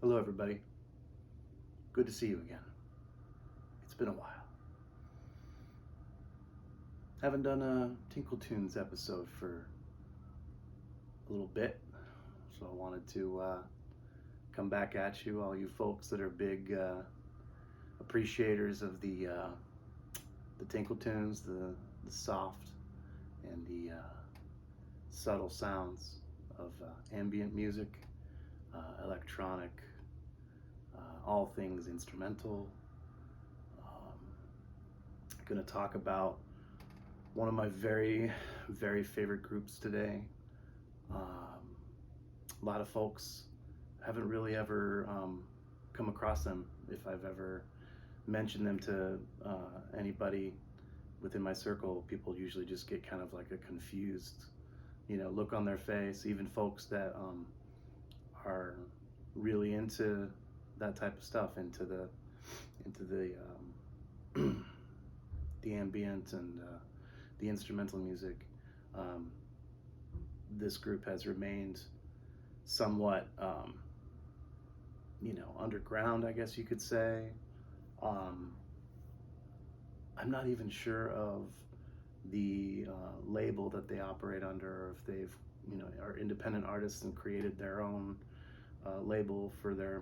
Hello, everybody. Good to see you again. It's been a while. Haven't done a Tinkle Tunes episode for a little bit, so I wanted to come back at you, all you folks that are big appreciators of the Tinkle Tunes, the soft and the subtle sounds of ambient music, electronic, all things instrumental. Going to talk about one of my very, very favorite groups today. A lot of folks haven't really ever come across them. If I've ever mentioned them to anybody within my circle, people usually just get kind of like a confused, look on their face. Even folks that are really into that type of stuff, into the ambient and the instrumental music. This group has remained somewhat, underground, I guess you could say. Um, I'm not even sure of the label that they operate under, or if they've, are independent artists and created their own label for the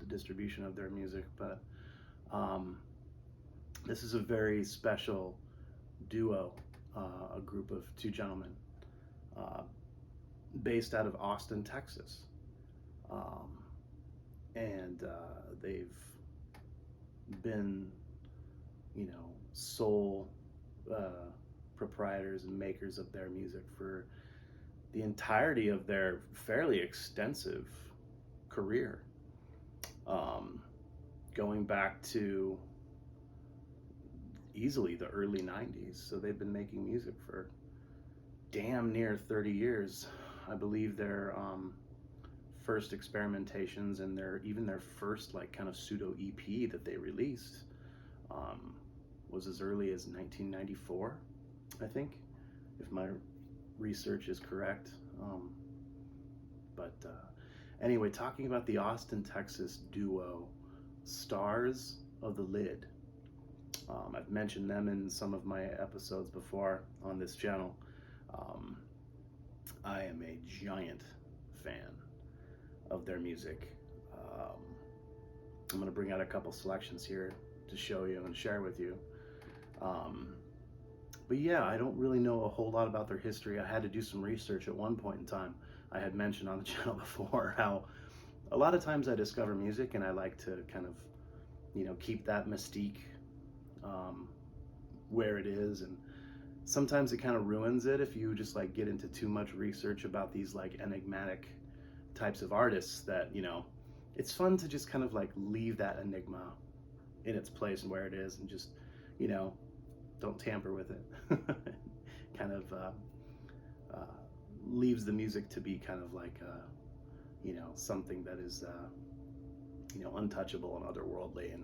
distribution of their music. But this is a very special duo, a group of two gentlemen uh, based out of Austin, Texas. Um, and they've been, sole proprietors and makers of their music for the entirety of their fairly extensive career, um, going back to easily the early 90s. So they've been making music for damn near 30 years. I believe their first experimentations and their first like kind of pseudo EP that they released um, was as early as 1994, I think, if my research is correct. But anyway, talking about the Austin, Texas duo Stars of the Lid. I've mentioned them in some of my episodes before on this channel. Um, I am a giant fan of their music. I'm going to bring out a couple selections here to show you and share with you. But yeah, I don't really know a whole lot about their history. I had to do some research at one point in time. I had mentioned on the channel before how a lot of times I discover music and I like to kind of, keep that mystique where it is, and sometimes it kind of ruins it if you just like get into too much research about these like enigmatic types of artists that, it's fun to just kind of like leave that enigma in its place and where it is, and just, don't tamper with it. Kind of leaves the music to be kind of like something that is untouchable and otherworldly. And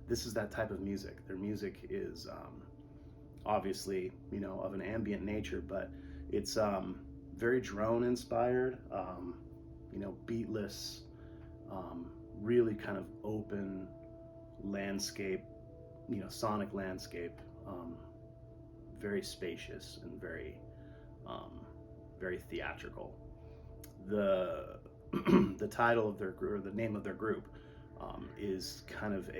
this is that type of music. Their music is obviously, of an ambient nature, but it's very drone inspired, beatless, really kind of open landscape, sonic landscape, very spacious and very, very theatrical. The the title of their group, or the name of their group, is kind of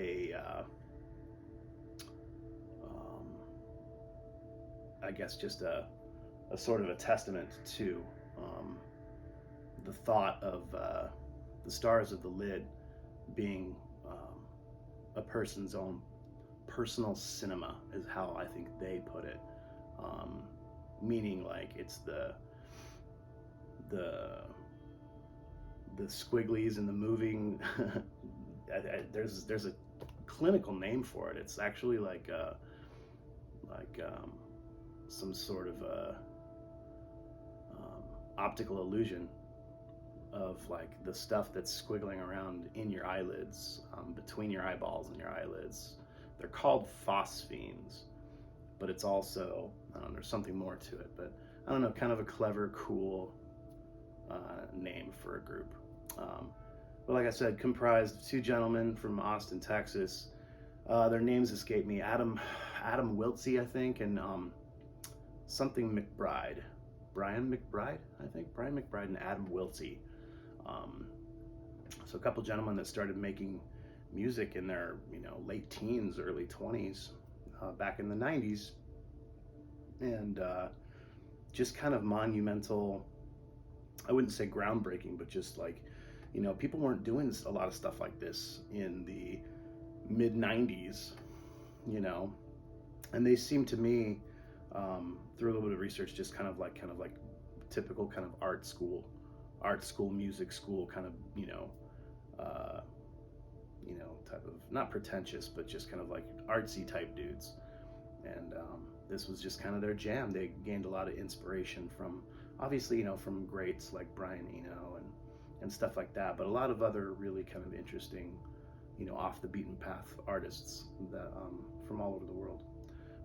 I guess just a sort of a testament to the thought of the stars of the lid being a person's own personal cinema, is how I think they put it. Meaning like it's the squigglies and the moving. There's a clinical name for it. It's actually like some sort of optical illusion of like the stuff that's squiggling around in your eyelids, between your eyeballs and your eyelids. They're called phosphenes, but it's also, I don't know, there's something more to it, but I don't know, kind of a clever, cool name for a group. But like I said, comprised of two gentlemen from Austin, Texas. Their names escape me. Adam Wiltsey, I think, and something McBride. Brian McBride, I think. Brian McBride and Adam Wiltsey. Um, so a couple gentlemen that started making music in their, late teens, early 20s, back in the 90s, and just kind of monumental. I wouldn't say groundbreaking, but just like, people weren't doing a lot of stuff like this in the mid 90s, and they seem to me, through a little bit of research, just kind of like typical kind of art school, music school kind of, uh, type of, not pretentious, but just kind of like artsy type dudes. And this was just kind of their jam. They gained a lot of inspiration from, obviously, from greats like Brian Eno and stuff like that, but a lot of other really kind of interesting, off the beaten path artists that from all over the world.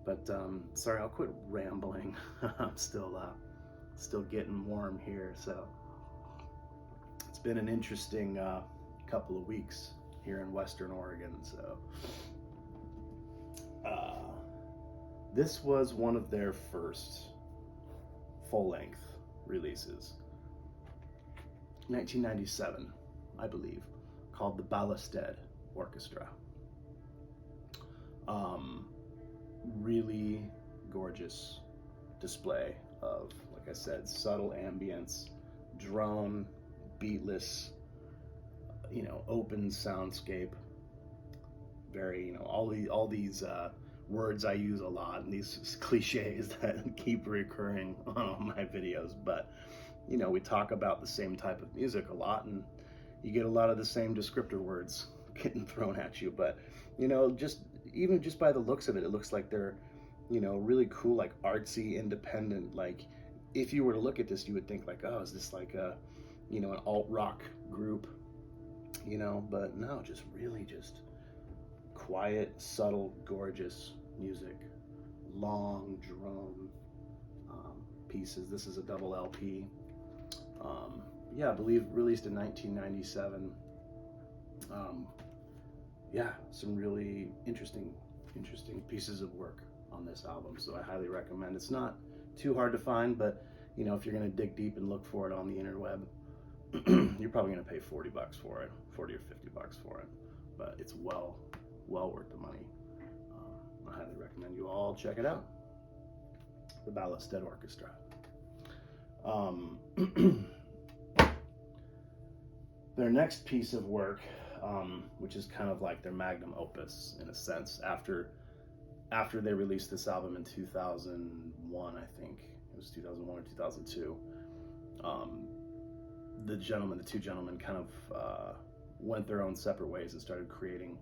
But sorry, I'll quit rambling. I'm still getting warm here, so it's been an interesting couple of weeks here in Western Oregon. So this was one of their first full-length releases, 1997, I believe, called the Ballasted Orchestra. Really gorgeous display of, like I said, subtle ambience, drone, beatless, open soundscape. Very, all these words I use a lot, and these cliches that keep recurring on all my videos. But we talk about the same type of music a lot, and you get a lot of the same descriptor words getting thrown at you. But just by the looks of it, it looks like they're really cool, like artsy, independent. Like if you were to look at this, you would think like, oh, is this like a an alt rock group, but no, just really just quiet, subtle, gorgeous music, long drone pieces. This is a double LP. I believe released in 1997. Some really interesting pieces of work on this album, so I highly recommend. It's not too hard to find, but if you're going to dig deep and look for it on the interweb, you're probably going to pay $40 for it, 40 or $50 for it, but it's well worth the money. I highly recommend you all check it out. The Ballasted Orchestra. Their next piece of work, which is kind of like their magnum opus in a sense, after they released this album in 2001, I think it was 2001 or 2002. The two gentlemen kind of went their own separate ways and started creating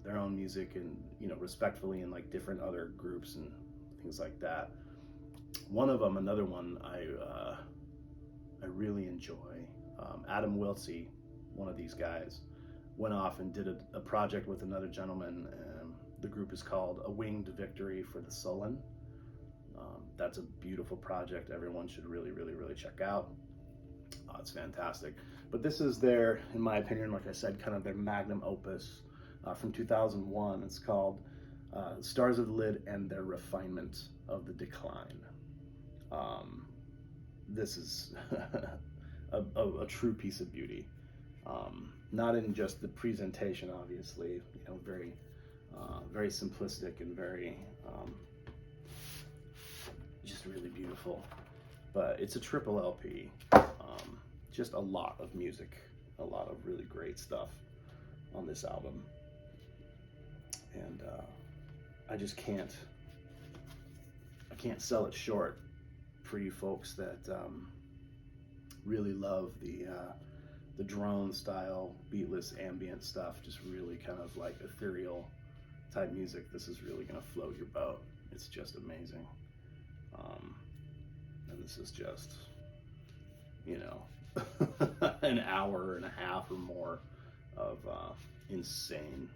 their own music, and respectfully, in like different other groups and things like that. Another one I really enjoy. Adam Wiltsey, one of these guys, went off and did a project with another gentleman. The group is called A Winged Victory for the Sullen. That's a beautiful project. Everyone should really, really, really check out. It's fantastic. But this is their, in my opinion, like I said, kind of their magnum opus from 2001. It's called Stars of the Lid and Their Refinement of the Decline. This is a true piece of beauty. Not in just the presentation, obviously, very simplistic and very just really beautiful. But it's a triple LP. Just a lot of music, a lot of really great stuff on this album. And I can't sell it short for you folks that really love the drone style, beatless ambient stuff, just really kind of like ethereal type music. This is really going to float your boat. It's just amazing. And this is just, an hour and a half or more of insane,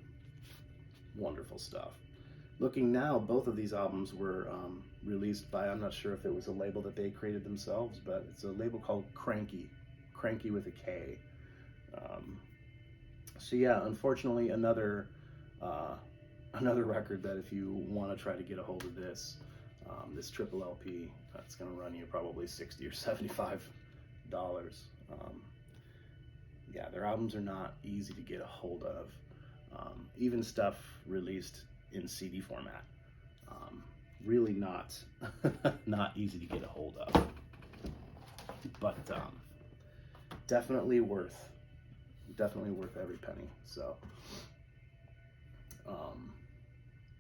wonderful stuff. Looking now, both of these albums were released by, I'm not sure if it was a label that they created themselves, but it's a label called Cranky with a K. So yeah, unfortunately, uh, another record that if you want to try to get a hold of this triple LP, that's going to run you probably $60 or $75. Yeah, their albums are not easy to get a hold of. Even stuff released in CD format, really not not easy to get a hold of. But definitely worth every penny. So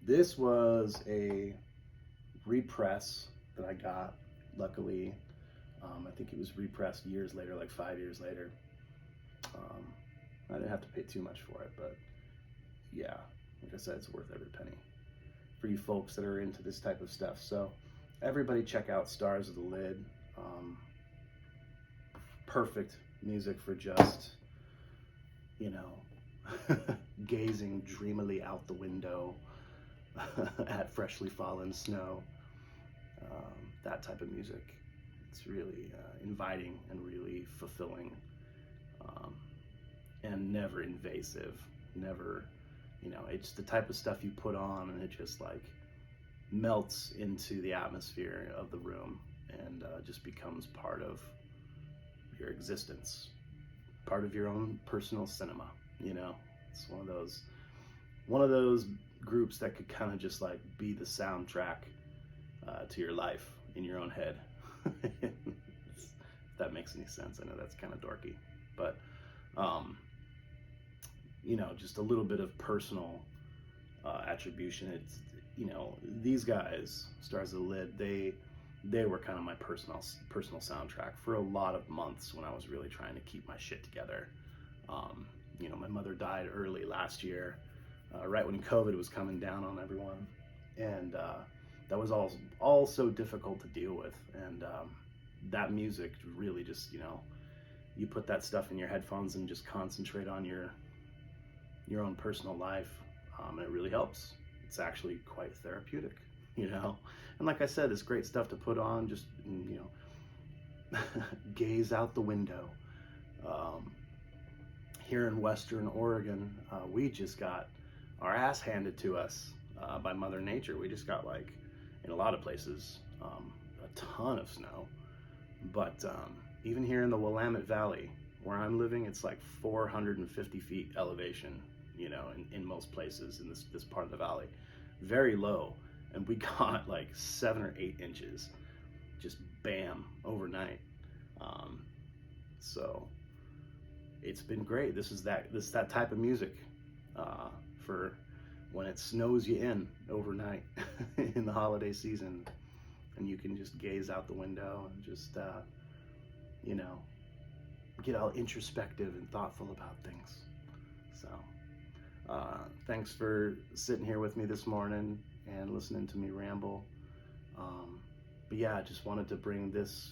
this was a repress that I got. Luckily, I think it was repressed years later, like 5 years later. I didn't have to pay too much for it, but yeah, like I said, it's worth every penny for you folks that are into this type of stuff. So everybody check out Stars of the Lid. Perfect music for just, you know, gazing dreamily out the window at freshly fallen snow. That type of music. It's really inviting and really fulfilling, and never invasive. Never, you know, it's the type of stuff you put on and it just like melts into the atmosphere of the room and just becomes part of your existence, part of your own personal cinema. You know, it's one of those groups that could kind of just like be the soundtrack to your life in your own head. If that makes any sense. I know that's kind of dorky, but you know, just a little bit of personal attribution. It's, you know, these guys, Stars of the Lid, they were kind of my personal soundtrack for a lot of months when I was really trying to keep my shit together. You know, my mother died early last year, right when COVID was coming down on everyone, and that was all so difficult to deal with. And that music really just, you know, you put that stuff in your headphones and just concentrate on your own personal life, and it really helps. It's actually quite therapeutic, you know. And like I said, it's great stuff to put on, just, you know, gaze out the window. Here in Western Oregon, we just got our ass handed to us by Mother Nature. We just got, like, in a lot of places, a ton of snow. But even here in the Willamette Valley, where I'm living, it's like 450 feet elevation, you know, in most places in this part of the valley. Very low. And we got like 7 or 8 inches, just bam, overnight. So it's been great. This is that type of music for when it snows you in overnight in the holiday season, and you can just gaze out the window and just you know, get all introspective and thoughtful about things. So thanks for sitting here with me this morning and listening to me ramble. But yeah, I just wanted to bring this,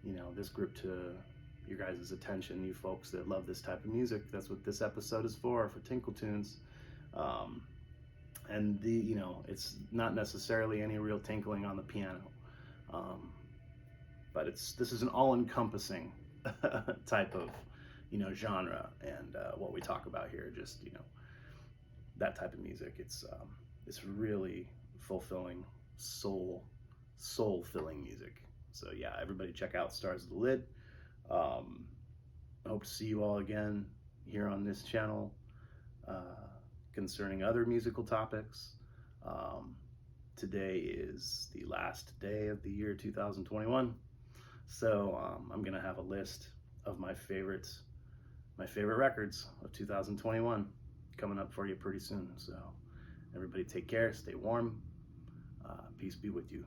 you know, this group to your guys' attention, you folks that love this type of music. That's what this episode is for Tinkle Tunes. And you know, it's not necessarily any real tinkling on the piano, but this is an all-encompassing type of, you know, genre, and what we talk about here, just, you know, that type of music. It's really fulfilling, soul-filling music. So yeah, everybody check out Stars of the Lid. I hope to see you all again here on this channel concerning other musical topics. Today is the last day of the year 2021, so I'm gonna have a list of my favorite records of 2021 coming up for you pretty soon. So everybody take care, stay warm, peace be with you.